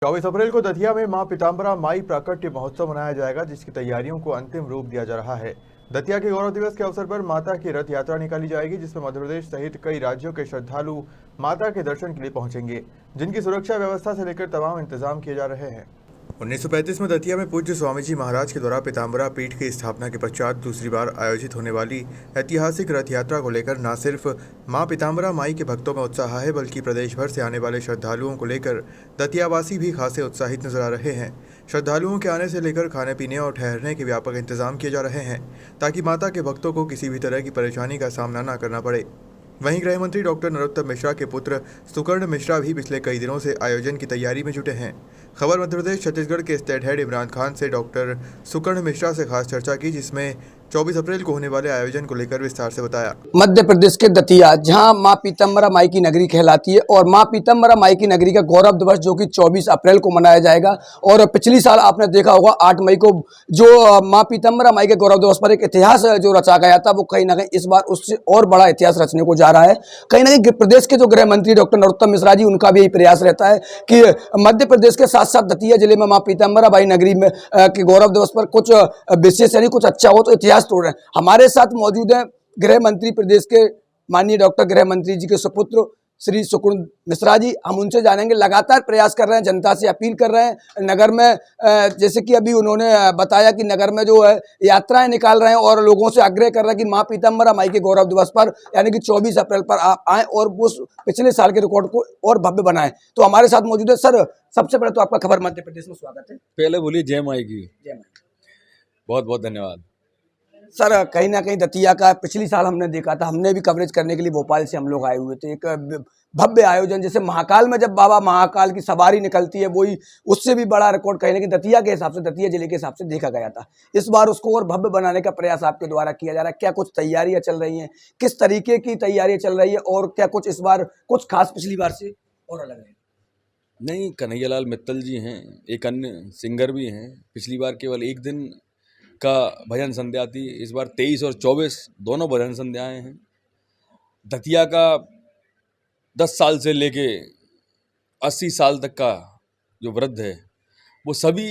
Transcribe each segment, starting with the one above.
24 अप्रैल को दतिया में मां पीताम्बरा माई प्राकट्य महोत्सव मनाया जाएगा, जिसकी तैयारियों को अंतिम रूप दिया जा रहा है। दतिया के गौरव दिवस के अवसर पर माता की रथ यात्रा निकाली जाएगी, जिसमें मध्य प्रदेश सहित कई राज्यों के श्रद्धालु माता के दर्शन के लिए पहुंचेंगे, जिनकी सुरक्षा व्यवस्था से लेकर तमाम इंतजाम किए जा रहे हैं। 1935 में दतिया में पूज्य स्वामी जी महाराज के द्वारा पीताम्बरा पीठ की स्थापना के पश्चात दूसरी बार आयोजित होने वाली ऐतिहासिक रथ यात्रा को लेकर न सिर्फ मां पीताम्बरा माई के भक्तों में उत्साह है, बल्कि प्रदेश भर से आने वाले श्रद्धालुओं को लेकर दतियावासी भी खासे उत्साहित नजर आ रहे हैं। श्रद्धालुओं के आने से लेकर खाने पीने और ठहरने के व्यापक इंतजाम किए जा रहे हैं, ताकि माता के भक्तों को किसी भी तरह की परेशानी का सामना न करना पड़े। वहीं गृह मंत्री डॉक्टर नरोत्तम मिश्रा के पुत्र सुकर्ण मिश्रा भी पिछले कई दिनों से आयोजन की तैयारी में जुटे हैं। खबर मध्य प्रदेश छत्तीसगढ़ के स्टेट हेड इमरान खान से डॉक्टर सुकर्ण मिश्रा से खास चर्चा की, जिसमें 24 अप्रैल को होने वाले आयोजन को लेकर विस्तार से बताया। मध्य प्रदेश के दतिया, जहां मां पीताम्बरा माई की नगरी कहलाती है, और मां पीताम्बरा माई की नगरी का गौरव दिवस जो कि 24 अप्रैल को मनाया जाएगा। और पिछली साल आपने देखा होगा 8 मई को जो मां पीताम्बरा माई के गौरव दिवस पर एक इतिहास जो रचा गया था, वो कहीं ना कहीं इस बार उससे और बड़ा इतिहास रचने को जा रहा है। कहीं ना कहीं प्रदेश के जो गृह मंत्री डॉक्टर नरोत्तम मिश्रा जी, उनका भी यही प्रयास रहता है कि मध्य प्रदेश के साथ साथ दतिया जिले में मां पीताम्बरा माई नगरी में के गौरव दिवस पर कुछ विशेष यानी कुछ अच्छा हो तो इतिहास तोड़ रहे हैं। हमारे साथ मौजूद हैं गृह मंत्री प्रदेश के माननीय डॉक्टर गृह मंत्री जी के सुपुत्र श्री सुकर्ण मिश्रा जी। हम उनसे जानेंगे, लगातार प्रयास कर रहे हैं, जनता से अपील कर रहे हैं नगर में, जैसे कि अभी उन्होंने बताया कि नगर में जो है यात्राएं निकाल रहे हैं और लोगों से आग्रह कर रहे हैं कि मां पीताम्बरा माई के गौरव दिवस पर यानी कि 24 अप्रैल पर आप आएँ और उस पिछले साल के रिकॉर्ड को और भव्य बनाएं। तो हमारे साथ मौजूद है सर। सबसे पहले तो आपका खबर मध्य प्रदेश में स्वागत है। पहले बोलिए जय माई की। जय माई। बहुत बहुत धन्यवाद सर, कहीं ना कहीं दतिया का पिछली साल हमने देखा था, हमने भी कवरेज करने के लिए भोपाल से हम लोग आए हुए थे। एक भव्य आयोजन, जैसे महाकाल में जब बाबा महाकाल की सवारी निकलती है, वही उससे भी बड़ा रिकॉर्ड कहीं ना कहीं दतिया के हिसाब से, दतिया जिले के हिसाब से देखा गया था। इस बार उसको और भव्य बनाने का प्रयास आपके द्वारा किया जा रहा है। क्या कुछ तैयारियां चल रही हैं, किस तरीके की तैयारियां चल रही है, और क्या कुछ इस बार कुछ खास पिछली बार से और अलग है? नहीं, कन्हैयालाल मित्तल जी हैं, एक अन्य सिंगर भी हैं। पिछली बार केवल एक दिन का भजन संध्या थी, इस बार 23 और 24 दोनों भजन संध्याएं हैं। दतिया का 10 साल से लेके 80 साल तक का जो वृद्ध है, वो सभी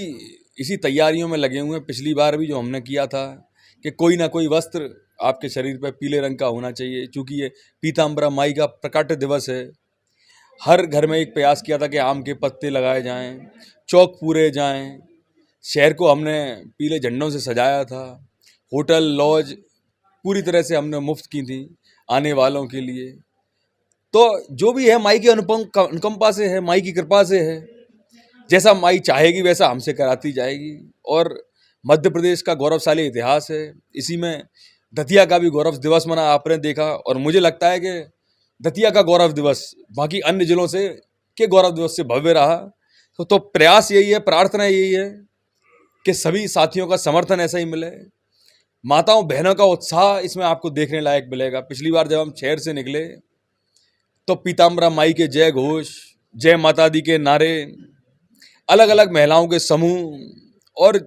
इसी तैयारियों में लगे हुए हैं। पिछली बार भी जो हमने किया था कि कोई ना कोई वस्त्र आपके शरीर पर पीले रंग का होना चाहिए, चूँकि ये पीताम्बरा माई का प्रकाट्य दिवस है। हर घर में एक प्रयास किया था कि आम के पत्ते लगाए जाएं, चौक पूरे जाएं। शहर को हमने पीले झंडों से सजाया था। होटल लॉज पूरी तरह से हमने मुफ्त की थी आने वालों के लिए। तो जो भी है माई की अनुकंपा से है, माई की कृपा से है। जैसा माई चाहेगी वैसा हमसे कराती जाएगी। और मध्य प्रदेश का गौरवशाली इतिहास है, इसी में दतिया का भी गौरव दिवस मना आपने देखा। और मुझे लगता है कि दतिया का गौरव दिवस बाकी अन्य जिलों से के गौरव दिवस से भव्य रहा। तो प्रयास यही है, प्रार्थना यही है कि सभी साथियों का समर्थन ऐसा ही मिले। माताओं बहनों का उत्साह इसमें आपको देखने लायक मिलेगा। पिछली बार जब हम शहर से निकले तो पीताम्बरा माई के जय घोष, जय माता दी के नारे, अलग अलग महिलाओं के समूह, और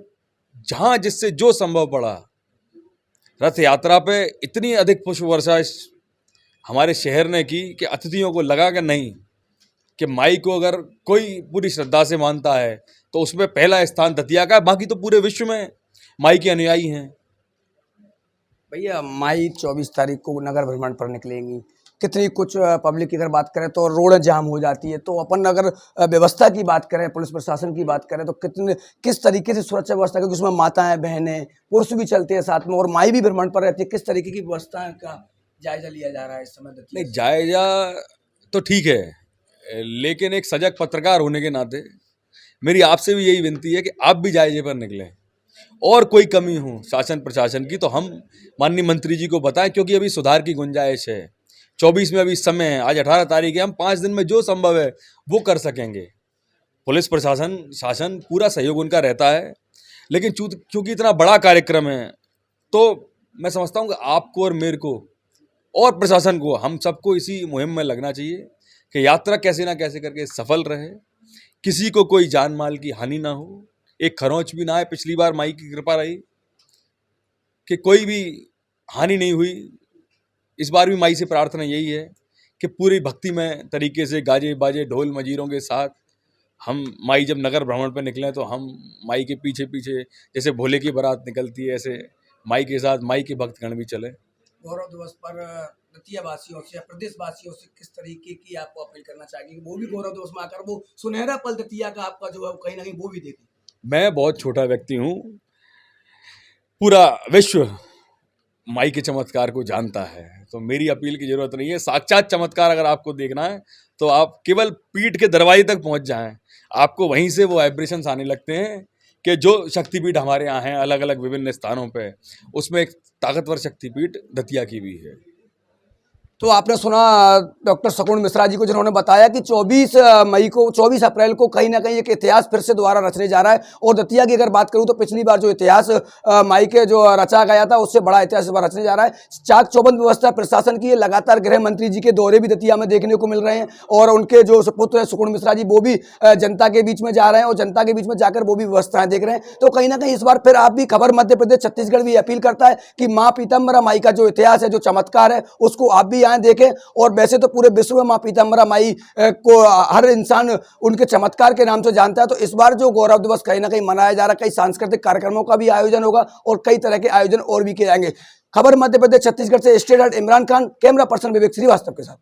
जहाँ जिससे जो संभव पड़ा रथ यात्रा पे इतनी अधिक पुष्प वर्षा हमारे शहर ने की कि अतिथियों को लगा कि नहीं, कि माई को अगर कोई पूरी श्रद्धा से मानता है तो उसमें पहला स्थान दतिया का है। बाकी तो पूरे विश्व में माई के अनुयायी हैं। भैया, माई 24 तारीख को नगर भ्रमण पर निकलेंगी। कितनी कुछ पब्लिक की अगर बात करें तो रोड जाम हो जाती है। तो अपन अगर व्यवस्था की बात करें, पुलिस प्रशासन की बात करें, तो किस तरीके से सुरक्षा व्यवस्था, क्योंकि उसमें माताएं बहनें पुरुष भी चलते हैं साथ में, और माई भी भ्रमण पर रहती है, किस तरीके की व्यवस्था का जायजा लिया जा रहा है इस समय? नहीं, जायजा तो ठीक है, लेकिन एक सजग पत्रकार होने के नाते मेरी आपसे भी यही विनती है कि आप भी जायजे पर निकलें, और कोई कमी हो शासन प्रशासन की तो हम माननीय मंत्री जी को बताएं, क्योंकि अभी सुधार की गुंजाइश है। 24 में अभी समय है, आज 18 तारीख है, हम 5 दिन में जो संभव है वो कर सकेंगे। पुलिस प्रशासन शासन पूरा सहयोग उनका रहता है, लेकिन चूंकि इतना बड़ा कार्यक्रम है तो मैं समझता हूँ कि आपको और मेरे को और प्रशासन को, हम सबको इसी मुहिम में लगना चाहिए कि यात्रा कैसे ना कैसे करके सफल रहे, किसी को कोई जान माल की हानि ना हो, एक खरोंच भी ना आए। पिछली बार माई की कृपा रही कि कोई भी हानि नहीं हुई। इस बार भी माई से प्रार्थना यही है कि पूरी भक्तिमय तरीके से गाजे बाजे ढोल मजीरों के साथ हम माई जब नगर भ्रमण पे निकले तो हम माई के पीछे पीछे जैसे भोले की बारात निकलती है, ऐसे माई के साथ माई के भक्तगण भी चले। गौरव दिवस पर दतिया वासियों से, प्रदेश वासियों से किस तरीके की आपको अपील करना चाहिए, वो भी गौरव दिवस में आकर वो सुनहरा पल दतिया का आपका जो है कहीं ना कहीं वो भी देखें। मैं बहुत छोटा व्यक्ति हूँ, पूरा विश्व माई के चमत्कार को जानता है, तो मेरी अपील की जरूरत नहीं है। साक्षात चमत्कार अगर आपको देखना है तो आप केवल पीठ के दरवाजे तक पहुंच जाएं, आपको वहीं से वो वाइब्रेशंस आने लगते हैं कि जो शक्तिपीठ हमारे यहाँ हैं अलग अलग विभिन्न स्थानों पे, उसमें एक ताकतवर शक्तिपीठ दतिया की भी है। तो आपने सुना डॉक्टर शकुन मिश्रा जी को, जिन्होंने बताया कि 24 अप्रैल को कहीं ना कहीं एक इतिहास फिर से दोबारा रचने जा रहा है। और दतिया की अगर बात करूं तो पिछली बार जो इतिहास माई के जो रचा गया था उससे बड़ा इतिहास इस बार रचने जा रहा है। चाक चौबंद व्यवस्था प्रशासन की लगातार गृह मंत्री जी के दौरे भी दतिया में देखने को मिल रहे हैं और उनके जो सुपुत्र है शकुन मिश्रा जी वो भी जनता के बीच में जा रहे हैं और जनता के बीच में जाकर वो भी व्यवस्थाएं देख रहे हैं। तो कहीं ना कहीं इस बार फिर आप भी खबर मध्य प्रदेश छत्तीसगढ़ भी अपील करता है कि माँ पीताम्बरा माई का जो इतिहास है, जो चमत्कार है, उसको आप भी यहाँ देखें। और वैसे तो पूरे विश्व में माँ पीताम्बरा माई को हर इंसान उनके चमत्कार के नाम से जानता है। तो इस बार जो गौरव दिवस कहीं ना कहीं मनाया जा रहा है, कई सांस्कृतिक कार्यक्रमों का भी आयोजन होगा और कई तरह के आयोजन और भी किए जाएंगे। खबर मध्य प्रदेश छत्तीसगढ़ से state head Imran Khan, camera person Vivek Shrivastava के साथ।